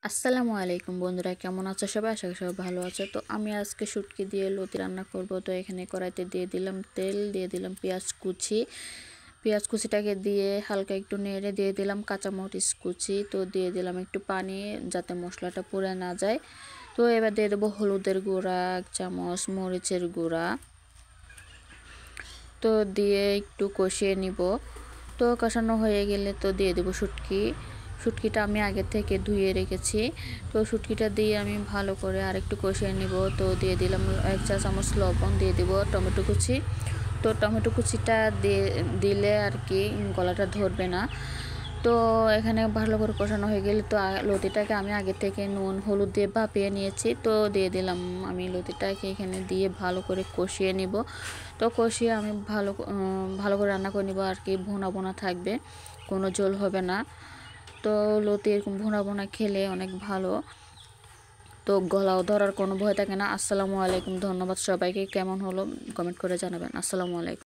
আসসালামু আলাইকুম বন্ধুরা, কেমন আছো সবাই? আশা করি সবাই ভালো আছো। তো আমি আজকে শুটকি দিয়ে লতি রান্না করব। তো এখানে কড়াইতে দিয়ে দিলাম তেল, দিয়ে দিলাম পেঁয়াজ কুচি। পেঁয়াজ কুচিটাকে দিয়ে হালকা একটু নেড়ে দিয়ে দিলাম কাঁচামরিচ কুচি। তো দিয়ে দিলাম একটু পানি যাতে মশলাটা পুড়ে না যায়। তো এবার দিয়ে দেবো হলুদের গুঁড়া 1 চামচ, মরিচের গুঁড়া। তো দিয়ে একটু কষিয়ে নিব। তো কষানো হয়ে গেলে তো দিয়ে দেবো শুটকিটা আমি আগে থেকে ধুয়ে রেখেছি। তো শুটকিটা দিয়ে আমি ভালো করে আরেকটু কষিয়ে নিব। তো দিয়ে দিলাম 1 চা চামচ লবণ, দিয়ে দেবো টমেটো কুচি। তো টমেটো কুচিটা দিলে আর কি গলাটা ধরবে না। তো এখানে ভালো করে কষানো হয়ে গেলে তো লতিটাকে আমি আগে থেকে নুন হলুদ দিয়ে ভাপিয়ে নিয়েছি। তো দিয়ে দিলাম আমি লতিটাকে এখানে দিয়ে ভালো করে কষিয়ে নিব। তো কষিয়ে আমি ভালো করে রান্না করে নিব আর কি, ভুনা ভুনা থাকবে, কোনো ঝোল হবে না। তো লতি এরকম ভুনা ভুনা খেলে অনেক ভালো। তো গলাও ধরার কোনো ভয় থাকে না। আসসালামু আলাইকুম, ধন্যবাদ সবাইকে। কেমন হলো কমেন্ট করে জানাবেন। আসসালামু আলাইকুম।